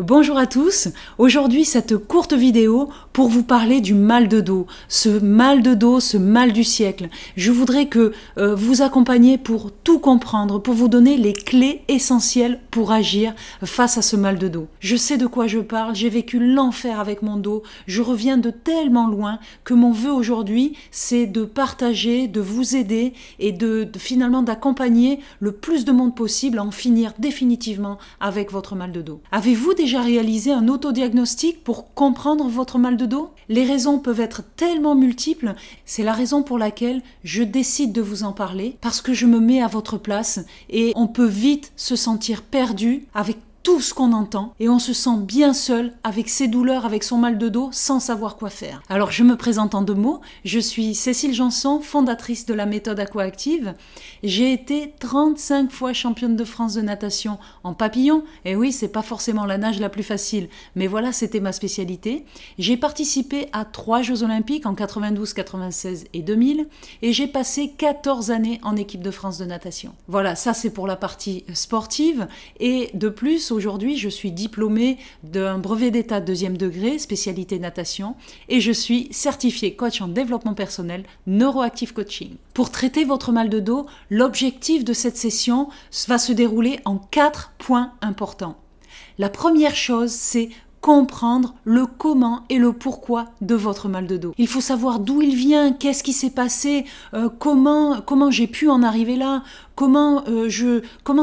Bonjour à tous, aujourd'hui cette courte vidéo pour vous parler du mal de dos, ce mal du siècle. Je voudrais que vous accompagniez pour tout comprendre, pour vous donner les clés essentielles pour agir face à ce mal de dos. Je sais de quoi je parle, j'ai vécu l'enfer avec mon dos, je reviens de tellement loin que mon vœu aujourd'hui c'est de partager, de vous aider et finalement d'accompagner le plus de monde possible à en finir définitivement avec votre mal de dos. Avez-vous déjà réalisé un autodiagnostic pour comprendre votre mal de dos? Les raisons peuvent être tellement multiples, c'est la raison pour laquelle je décide de vous en parler, parce que je me mets à votre place et on peut vite se sentir perdu avec tout ce qu'on entend et on se sent bien seul avec ses douleurs, avec son mal de dos, sans savoir quoi faire. Alors je me présente en 2 mots, je suis Cécile Janson, fondatrice de la méthode Aquactive. J'ai été 35 fois championne de France de natation en papillon, et oui, c'est pas forcément la nage la plus facile, mais voilà, c'était ma spécialité. J'ai participé à 3 Jeux Olympiques en 92, 96 et 2000, et j'ai passé 14 années en équipe de France de natation. Voilà, ça c'est pour la partie sportive, et de plus, aujourd'hui, je suis diplômée d'un brevet d'état 2e degré, spécialité natation, et je suis certifiée coach en développement personnel, neuroactive coaching. Pour traiter votre mal de dos, l'objectif de cette session va se dérouler en 4 points importants. La première chose, c'est comprendre le comment et le pourquoi de votre mal de dos. Il faut savoir d'où il vient, qu'est-ce qui s'est passé, comment j'ai pu en arriver là, comment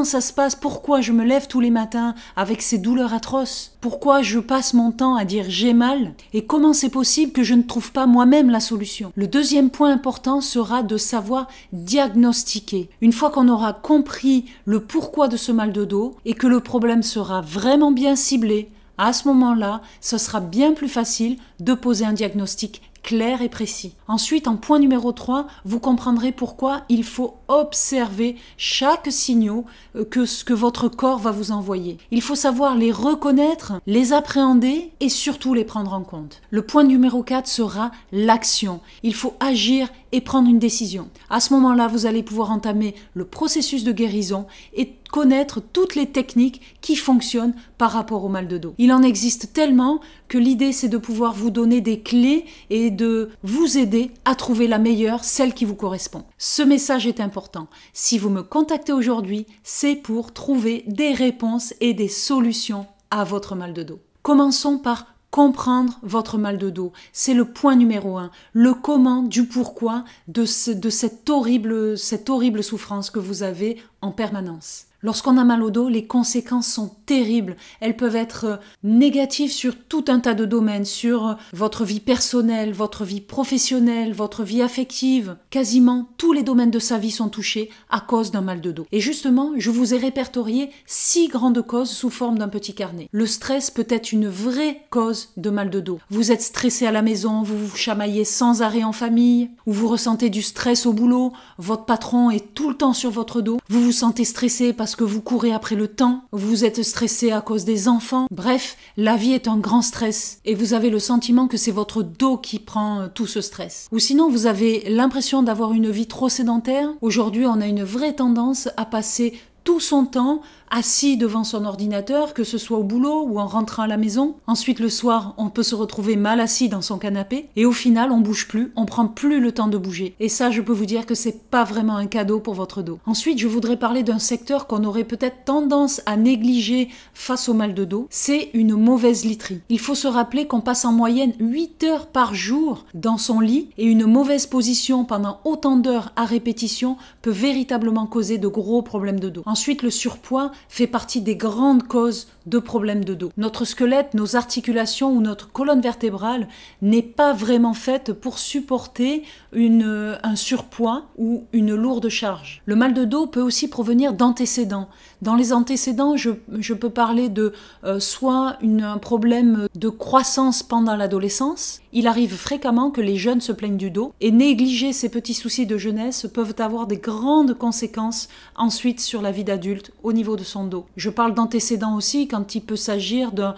ça se passe, pourquoi je me lève tous les matins avec ces douleurs atroces, pourquoi je passe mon temps à dire j'ai mal et comment c'est possible que je ne trouve pas moi-même la solution. Le deuxième point important sera de savoir diagnostiquer. Une fois qu'on aura compris le pourquoi de ce mal de dos et que le problème sera vraiment bien ciblé, à ce moment-là, ce sera bien plus facile de poser un diagnostic clair et précis. Ensuite, en point numéro 3, vous comprendrez pourquoi il faut observer chaque signal que votre corps va vous envoyer. Il faut savoir les reconnaître, les appréhender et surtout les prendre en compte. Le point numéro 4 sera l'action. Il faut agir et prendre une décision. À ce moment-là, vous allez pouvoir entamer le processus de guérison et connaître toutes les techniques qui fonctionnent par rapport au mal de dos. Il en existe tellement que l'idée c'est de pouvoir vous donner des clés et de vous aider à trouver la meilleure, celle qui vous correspond. Ce message est important. Si vous me contactez aujourd'hui, c'est pour trouver des réponses et des solutions à votre mal de dos. Commençons par comprendre votre mal de dos. C'est le point numéro 1. Le comment du pourquoi de cette horrible souffrance que vous avez en permanence. Lorsqu'on a mal au dos, les conséquences sont terribles. Elles peuvent être négatives sur tout un tas de domaines, sur votre vie personnelle, votre vie professionnelle, votre vie affective. Quasiment tous les domaines de sa vie sont touchés à cause d'un mal de dos. Et justement, je vous ai répertorié 6 grandes causes sous forme d'un petit carnet. Le stress peut être une vraie cause de mal de dos. Vous êtes stressé à la maison, vous vous chamaillez sans arrêt en famille, ou vous ressentez du stress au boulot, votre patron est tout le temps sur votre dos, vous vous sentez stressé parce que vous courez après le temps, vous êtes stressé à cause des enfants. Bref, la vie est un grand stress et vous avez le sentiment que c'est votre dos qui prend tout ce stress. Ou sinon, vous avez l'impression d'avoir une vie trop sédentaire. Aujourd'hui, on a une vraie tendance à passer tout son temps assis devant son ordinateur, que ce soit au boulot ou en rentrant à la maison. Ensuite, le soir, on peut se retrouver mal assis dans son canapé et au final, on bouge plus, on prend plus le temps de bouger. Et ça, je peux vous dire que c'est pas vraiment un cadeau pour votre dos. Ensuite, je voudrais parler d'un secteur qu'on aurait peut-être tendance à négliger face au mal de dos. C'est une mauvaise literie. Il faut se rappeler qu'on passe en moyenne 8 heures par jour dans son lit et une mauvaise position pendant autant d'heures à répétition peut véritablement causer de gros problèmes de dos. Ensuite, le surpoids fait partie des grandes causes de problèmes de dos. Notre squelette, nos articulations ou notre colonne vertébrale n'est pas vraiment faite pour supporter un surpoids ou une lourde charge. Le mal de dos peut aussi provenir d'antécédents. Dans les antécédents, je peux parler de soit un problème de croissance pendant l'adolescence. Il arrive fréquemment que les jeunes se plaignent du dos et négliger ces petits soucis de jeunesse peuvent avoir des grandes conséquences ensuite sur la vie d'adulte au niveau de son dos. Je parle d'antécédents aussi quand quand il peut s'agir d'un...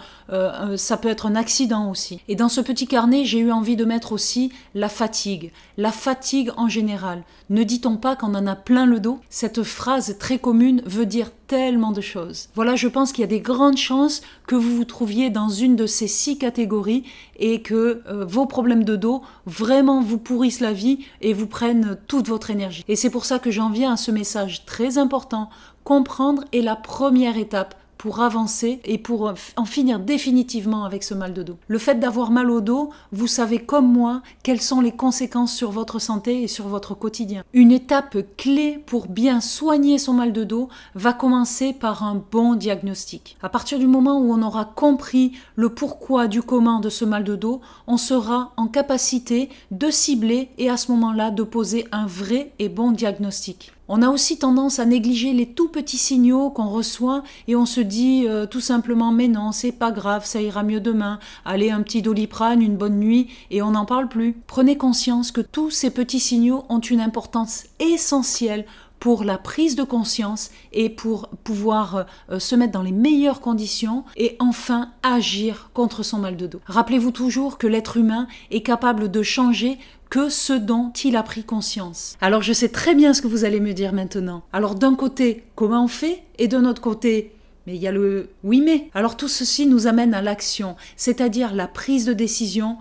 ça peut être un accident aussi. Et dans ce petit carnet, j'ai eu envie de mettre aussi la fatigue. La fatigue en général. Ne dit-on pas qu'on en a plein le dos? Cette phrase très commune veut dire tellement de choses. Voilà, je pense qu'il y a des grandes chances que vous vous trouviez dans une de ces 6 catégories et que vos problèmes de dos vraiment vous pourrissent la vie et vous prennent toute votre énergie. Et c'est pour ça que j'en viens à ce message très important. Comprendre est la première étape pour avancer et pour en finir définitivement avec ce mal de dos. Le fait d'avoir mal au dos, vous savez comme moi quelles sont les conséquences sur votre santé et sur votre quotidien. Une étape clé pour bien soigner son mal de dos va commencer par un bon diagnostic. À partir du moment où on aura compris le pourquoi du comment de ce mal de dos, on sera en capacité de cibler et à ce moment-là de poser un vrai et bon diagnostic. On a aussi tendance à négliger les tout petits signaux qu'on reçoit et on se dit tout simplement mais non, c'est pas grave, ça ira mieux demain. Allez, un petit Doliprane, une bonne nuit et on n'en parle plus. Prenez conscience que tous ces petits signaux ont une importance essentielle pour la prise de conscience et pour pouvoir se mettre dans les meilleures conditions et enfin agir contre son mal de dos. Rappelez-vous toujours que l'être humain est capable de changer que ce dont il a pris conscience. Alors je sais très bien ce que vous allez me dire maintenant. Alors d'un côté, comment on fait? Et d'un autre côté, mais il y a le oui mais. Alors tout ceci nous amène à l'action, c'est-à-dire la prise de décision,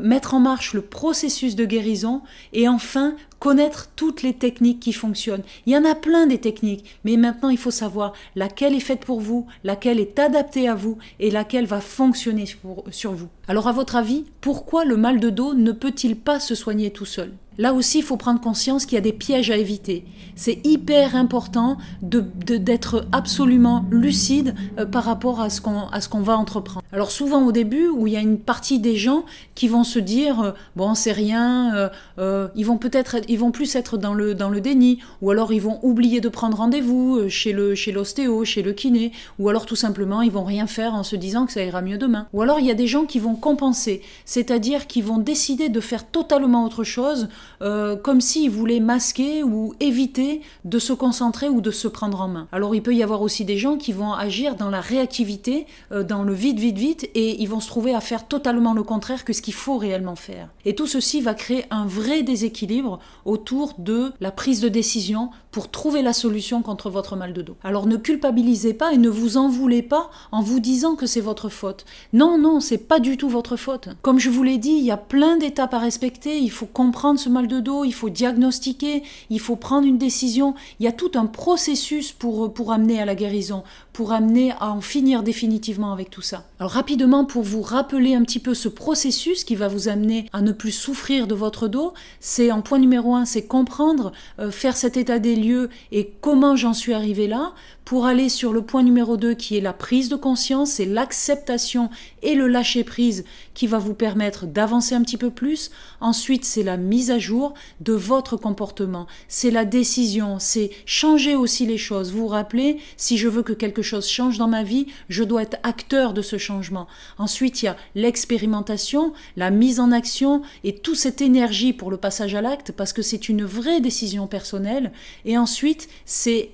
mettre en marche le processus de guérison et enfin connaître toutes les techniques qui fonctionnent. Il y en a plein des techniques, mais maintenant il faut savoir laquelle est faite pour vous, laquelle est adaptée à vous et laquelle va fonctionner sur vous. Alors à votre avis, pourquoi le mal de dos ne peut-il pas se soigner tout seul? Là aussi, il faut prendre conscience qu'il y a des pièges à éviter. C'est hyper important d'être absolument lucide par rapport à ce qu'on va entreprendre. Alors souvent au début, où il y a une partie des gens qui vont se dire bon c'est rien, ils vont plus être dans le déni, ou alors ils vont oublier de prendre rendez-vous chez l'ostéo, chez le kiné, ou alors tout simplement ils vont rien faire en se disant que ça ira mieux demain. Ou alors il y a des gens qui vont compenser, c'est-à-dire qu'ils vont décider de faire totalement autre chose, comme s'ils voulaient masquer ou éviter de se concentrer ou de se prendre en main. Alors il peut y avoir aussi des gens qui vont agir dans la réactivité, dans le vite, et ils vont se trouver à faire totalement le contraire que ce qu'il faut réellement faire. Et tout ceci va créer un vrai déséquilibre autour de la prise de décision pour trouver la solution contre votre mal de dos. Alors ne culpabilisez pas et ne vous en voulez pas en vous disant que c'est votre faute. Non, c'est pas du tout votre faute. Comme je vous l'ai dit, il y a plein d'étapes à respecter, il faut comprendre ce mal de dos, il faut diagnostiquer, il faut prendre une décision. Il y a tout un processus pour amener à la guérison, pour amener à en finir définitivement avec tout ça. Alors rapidement, pour vous rappeler un petit peu ce processus qui va vous amener à ne plus souffrir de votre dos, c'est en point numéro 1, c'est comprendre, faire cet état des lieux et comment j'en suis arrivé là, pour aller sur le point numéro 2 qui est la prise de conscience, c'est l'acceptation et le lâcher-prise qui va vous permettre d'avancer un petit peu plus. Ensuite, c'est la mise à jour de votre comportement, c'est la décision, c'est changer aussi les choses. Vous vous rappelez, si je veux que quelque chose change dans ma vie, je dois être acteur de ce changement. Ensuite, il y a l'expérimentation, la mise en action et toute cette énergie pour le passage à l'acte parce que c'est une vraie décision personnelle. Et ensuite, c'est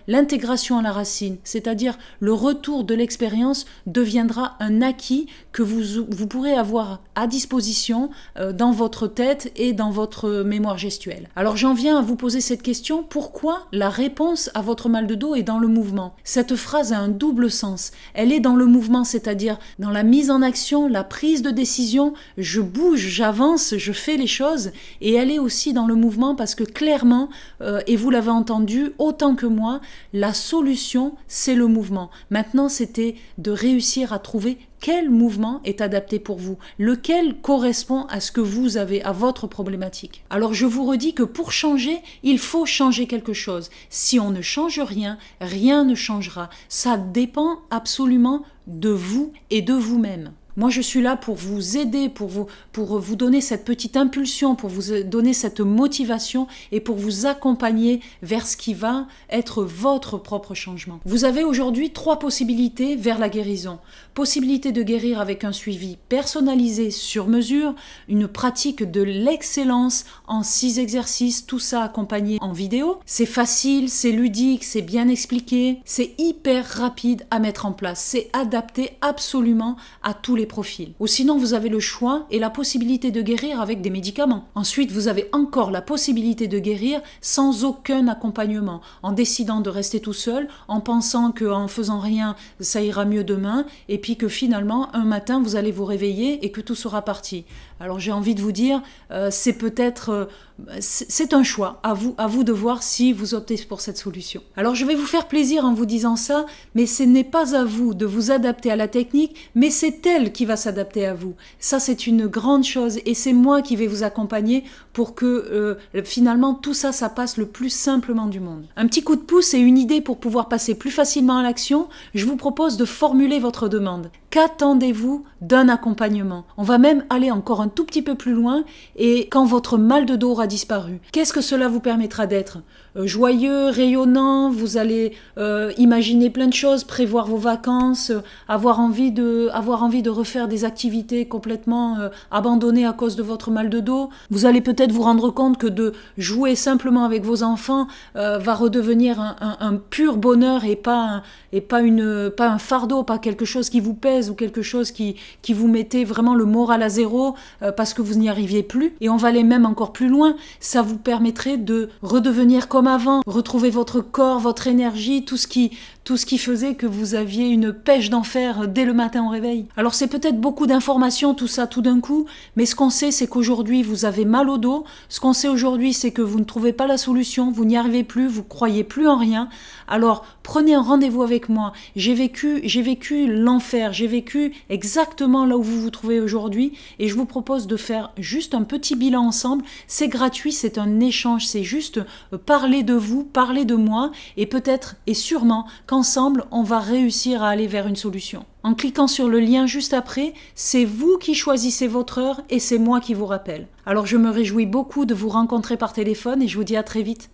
l'intégration à la racine, c'est-à-dire le retour de l'expérience deviendra un acquis que vous pourrez avoir à disposition dans votre tête et dans votre mémoire gestuelle. Alors j'en viens à vous poser cette question, pourquoi la réponse à votre mal de dos est dans le mouvement? Cette phrase a un double sens. Elle est dans le mouvement, c'est-à-dire dans la mise en action, la prise de décision, je bouge, j'avance, je fais les choses, et elle est aussi dans le mouvement parce que clairement, et vous l'avez entendu autant que moi, la solution, c'est le mouvement. Maintenant, c'était de réussir à trouver quel mouvement est adapté pour vous, lequel correspond à ce que vous avez, à votre problématique. Alors je vous redis que pour changer, il faut changer quelque chose. Si on ne change rien, rien ne changera. Ça dépend absolument de vous et de vous-même. Moi, je suis là pour vous aider, pour vous donner cette petite impulsion, pour vous donner cette motivation et pour vous accompagner vers ce qui va être votre propre changement. Vous avez aujourd'hui 3 possibilités vers la guérison. Possibilité de guérir avec un suivi personnalisé sur mesure, une pratique de l'excellence en 6 exercices, tout ça accompagné en vidéo. C'est facile, c'est ludique, c'est bien expliqué, c'est hyper rapide à mettre en place, c'est adapté absolument à tous les profils. Ou sinon, vous avez le choix et la possibilité de guérir avec des médicaments. Ensuite, vous avez encore la possibilité de guérir sans aucun accompagnement, en décidant de rester tout seul, en pensant qu'en faisant rien, ça ira mieux demain, et puis que finalement, un matin, vous allez vous réveiller et que tout sera parti. Alors j'ai envie de vous dire, c'est peut-être... c'est un choix, à vous de voir si vous optez pour cette solution. Alors je vais vous faire plaisir en vous disant ça, mais ce n'est pas à vous de vous adapter à la technique, mais c'est elle qui va s'adapter à vous. Ça c'est une grande chose et c'est moi qui vais vous accompagner pour que finalement tout ça, ça passe le plus simplement du monde. Un petit coup de pouce et une idée pour pouvoir passer plus facilement à l'action, je vous propose de formuler votre demande. Qu'attendez-vous d'un accompagnement? On va même aller encore un tout petit peu plus loin et quand votre mal de dos aura disparu, qu'est-ce que cela vous permettra d'être? Joyeux, rayonnant, vous allez imaginer plein de choses, prévoir vos vacances, avoir envie de refaire des activités complètement abandonnées à cause de votre mal de dos. Vous allez peut-être vous rendre compte que de jouer simplement avec vos enfants va redevenir un pur bonheur et pas un fardeau, pas quelque chose qui vous pèse ou quelque chose qui vous mettait vraiment le moral à zéro parce que vous n'y arriviez plus. Et on va aller même encore plus loin, ça vous permettrait de redevenir comme avant, retrouver votre corps, votre énergie, tout ce qui faisait que vous aviez une pêche d'enfer dès le matin au réveil. Alors c'est peut-être beaucoup d'informations, tout ça tout d'un coup, mais ce qu'on sait c'est qu'aujourd'hui vous avez mal au dos, ce qu'on sait aujourd'hui c'est que vous ne trouvez pas la solution, vous n'y arrivez plus, vous croyez plus en rien. Alors prenez un rendez-vous avec moi, j'ai vécu l'enfer, j'ai vécu exactement là où vous vous trouvez aujourd'hui et je vous propose de faire juste un petit bilan ensemble, c'est gratuit, c'est un échange, c'est juste parler de vous, parler de moi et peut-être et sûrement qu'ensemble on va réussir à aller vers une solution. En cliquant sur le lien juste après, c'est vous qui choisissez votre heure et c'est moi qui vous rappelle. Alors je me réjouis beaucoup de vous rencontrer par téléphone et je vous dis à très vite.